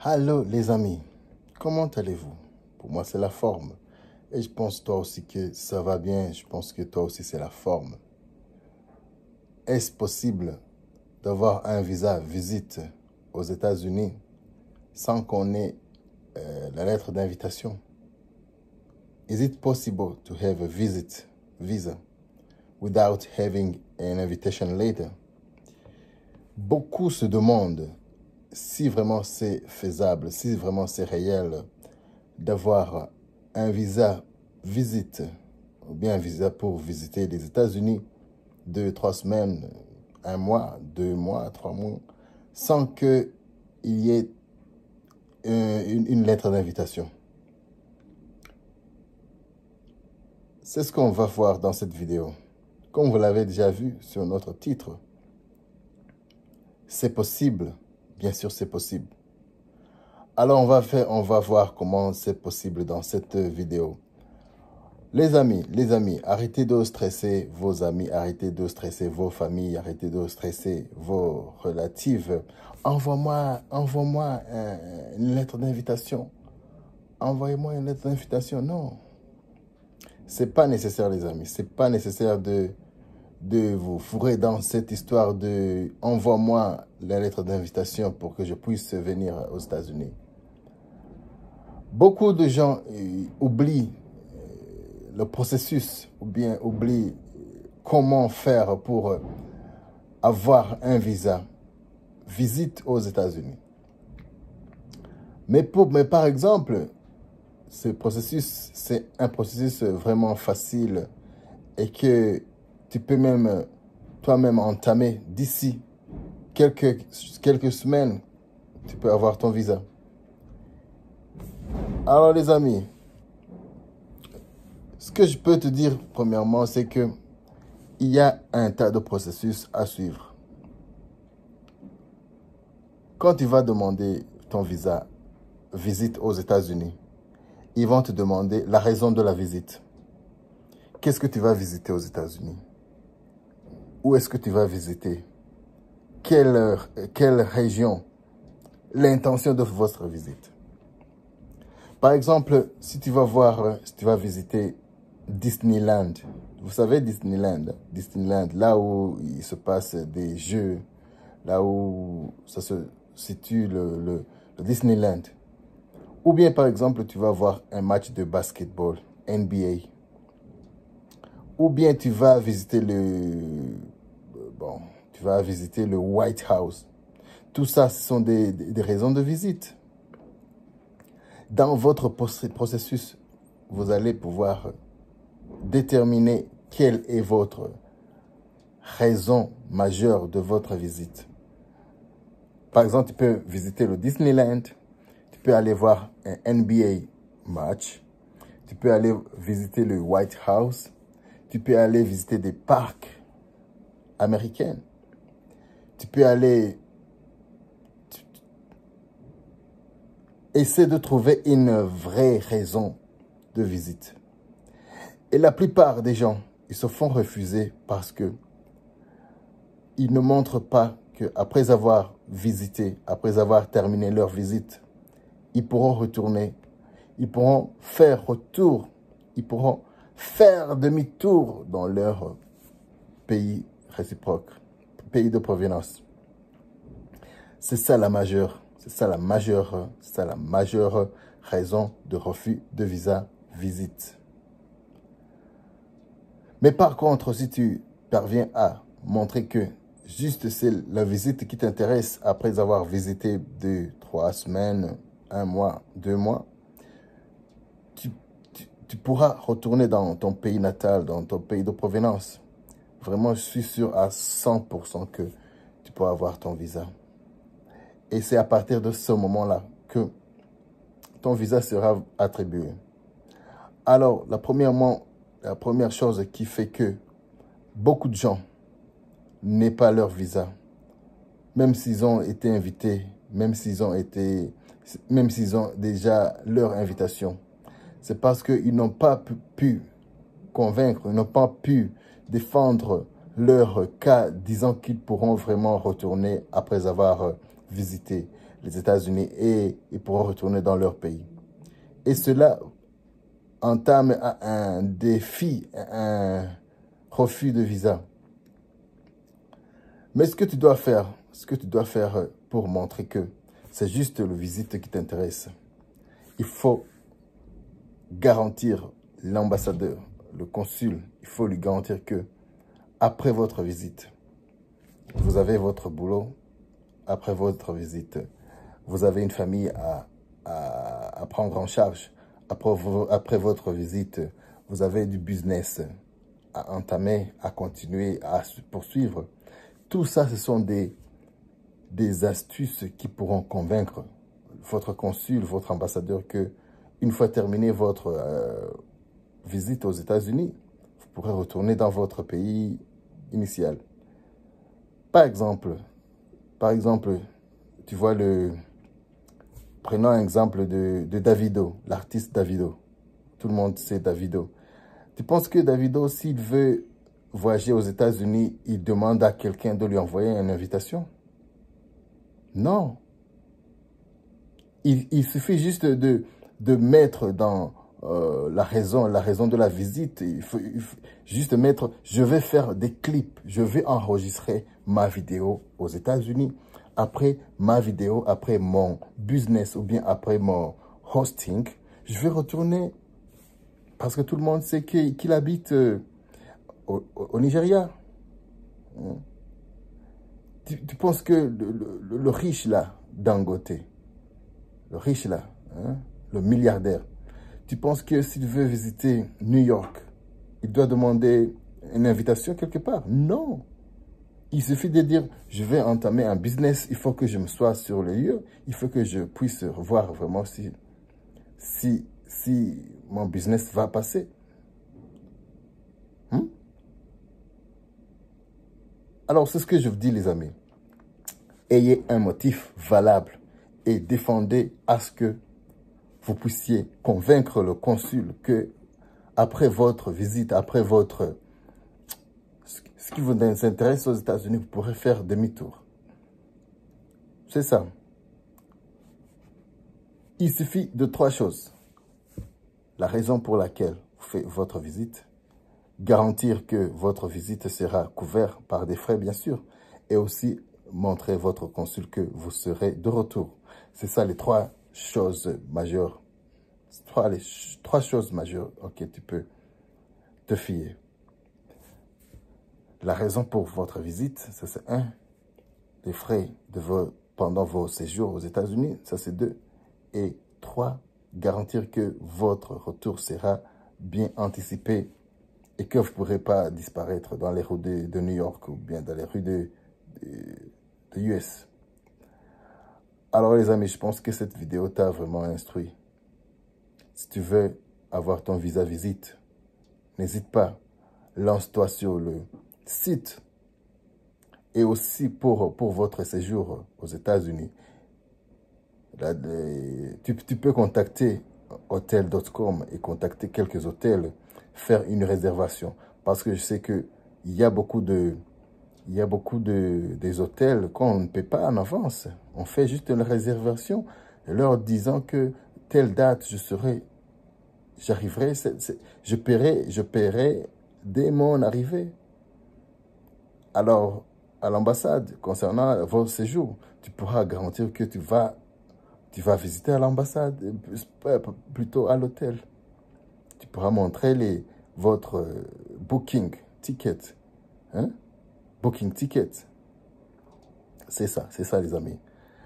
Allô les amis, comment allez-vous? Pour moi c'est la forme. Et je pense toi aussi que ça va bien, je pense que toi aussi c'est la forme. Est-ce possible d'avoir un visa visite aux États-Unis sans qu'on ait la lettre d'invitation? Is it possible to have a visa without having an invitation letter? Beaucoup se demandent si vraiment c'est faisable, si vraiment c'est réel d'avoir un visa visite ou bien un visa pour visiter les États-Unis 2, 3 semaines, 1 mois, 2 mois, 3 mois, sans qu'il y ait une lettre d'invitation. C'est ce qu'on va voir dans cette vidéo. Comme vous l'avez déjà vu sur notre titre, c'est possible, bien sûr c'est possible. Alors on va voir comment c'est possible dans cette vidéo. Les amis, arrêtez de stresser vos amis, arrêtez de stresser vos familles, arrêtez de stresser vos relatives. Envoie-moi une lettre d'invitation. Envoyez-moi une lettre d'invitation. Non, c'est pas nécessaire les amis, c'est pas nécessaire de vous fourrer dans cette histoire de envoie-moi la lettre d'invitation pour que je puisse venir aux États-Unis. Beaucoup de gens oublient le processus ou bien oublient comment faire pour avoir un visa visite aux États-Unis. Mais par exemple, ce processus, c'est un processus vraiment facile et que tu peux même toi-même entamer d'ici quelques semaines, tu peux avoir ton visa. Alors les amis, ce que je peux te dire premièrement, c'est que il y a un tas de processus à suivre. Quand tu vas demander ton visa visite aux États-Unis, ils vont te demander la raison de la visite. Qu'est-ce que tu vas visiter aux États-Unis? Où est-ce que tu vas visiter? Quelle région? L'intention de votre visite. Par exemple, si tu vas visiter Disneyland. Vous savez Disneyland, là où il se passe des jeux, là où ça se situe le Disneyland. Ou bien par exemple, tu vas voir un match de basketball, NBA. Ou bien tu vas visiter le White House. Tout ça, ce sont des raisons de visite. Dans votre processus, vous allez pouvoir déterminer quelle est votre raison majeure de votre visite. Par exemple, tu peux visiter le Disneyland, tu peux aller voir un NBA match, tu peux aller visiter le White House, tu peux aller visiter des parcs américains, tu peux aller essayer de trouver une vraie raison de visite. Et la plupart des gens, ils se font refuser parce que ils ne montrent pas qu'après avoir visité, après avoir terminé leur visite, ils pourront retourner, ils pourront faire retour, ils pourront faire demi-tour dans leur pays réciproque, pays de provenance. C'est ça la majeure raison de refus de visa visite. Mais par contre, si tu parviens à montrer que juste c'est la visite qui t'intéresse après avoir visité 2, 3 semaines, 1 mois, 2 mois, tu pourras retourner dans ton pays natal, dans ton pays de provenance. Vraiment, je suis sûr à 100% que tu pourras avoir ton visa. Et c'est à partir de ce moment-là que ton visa sera attribué. Alors, la première chose qui fait que beaucoup de gens n'aient pas leur visa, même s'ils ont été invités, même s'ils ont déjà leur invitation, c'est parce qu'ils n'ont pas pu convaincre, ils n'ont pas pu défendre leur cas, disant qu'ils pourront vraiment retourner après avoir visité les États-Unis et ils pourront retourner dans leur pays. Et cela entame un défi, un refus de visa. Mais ce que tu dois faire pour montrer que c'est juste le visite qui t'intéresse, il faut garantir l'ambassadeur, le consul, il faut lui garantir que après votre visite, vous avez votre boulot, après votre visite, vous avez une famille à prendre en charge. Après votre visite, vous avez du business à entamer, à continuer, à poursuivre. Tout ça, ce sont des astuces qui pourront convaincre votre consul, votre ambassadeur que une fois terminé votre visite aux États-Unis, vous pourrez retourner dans votre pays initial. Par exemple, tu vois prenons un exemple de Davido, l'artiste Davido. Tout le monde sait Davido. Tu penses que Davido, s'il veut voyager aux États-Unis, il demande à quelqu'un de lui envoyer une invitation? Non. Il suffit juste de mettre dans la raison de la visite. Il faut juste mettre, je vais faire des clips, je vais enregistrer ma vidéo aux États-Unis. Après ma vidéo, après mon business ou bien après mon hosting, je vais retourner parce que tout le monde sait qu'il habite au Nigeria. Tu penses que le riche là, Dangote, le riche là, hein, le milliardaire, tu penses que s'il veut visiter New York, il doit demander une invitation quelque part? Non. Il suffit de dire, je vais entamer un business, il faut que je me sois sur le lieu, il faut que je puisse voir vraiment si mon business va passer. Alors, c'est ce que je vous dis, les amis. Ayez un motif valable et défendez à ce que vous puissiez convaincre le consul que après votre visite, après ce qui vous intéresse aux États-Unis, vous pourrez faire demi-tour. C'est ça. Il suffit de 3 choses. La raison pour laquelle vous faites votre visite, garantir que votre visite sera couverte par des frais, bien sûr, et aussi montrer votre consul que vous serez de retour. C'est ça les 3 choses majeures. Les 3 choses majeures auxquelles tu peux te fier. La raison pour votre visite, ça c'est 1. Les frais pendant vos séjours aux États-Unis, ça c'est 2. Et 3, garantir que votre retour sera bien anticipé et que vous ne pourrez pas disparaître dans les rues de New York ou bien dans les rues de US. Alors les amis, je pense que cette vidéo t'a vraiment instruit. Si tu veux avoir ton visa visite, n'hésite pas, lance-toi sur le site. Et aussi pour votre séjour aux États-Unis, tu peux contacter hotel.com et contacter quelques hôtels, faire une réservation. Parce que je sais qu'il y a beaucoup des hôtels qu'on ne paie pas en avance. On fait juste une réservation, leur disant que telle date, j'arriverai, je paierai dès mon arrivée. Alors, à l'ambassade, concernant votre séjour, tu pourras garantir que tu vas visiter à l'ambassade, plutôt à l'hôtel. Tu pourras montrer votre booking ticket. Hein? Booking ticket. C'est ça les amis.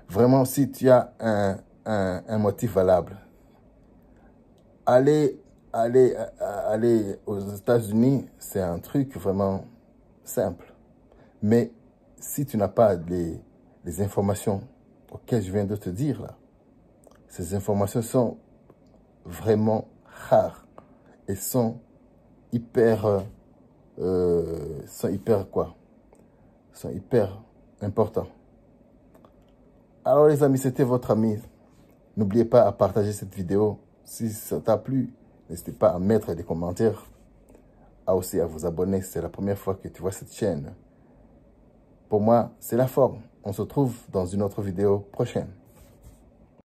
Vraiment, si tu as un motif valable, aller aux États-Unis, c'est un truc vraiment simple. Mais si tu n'as pas les informations auxquelles je viens de te dire là, ces informations sont vraiment rares et sont hyper importants. Alors les amis, c'était votre ami. N'oubliez pas à partager cette vidéo. Si ça t'a plu, n'hésitez pas à mettre des commentaires. Aussi à vous abonner, c'est la première fois que tu vois cette chaîne. Pour moi, c'est la forme. On se retrouve dans une autre vidéo prochaine.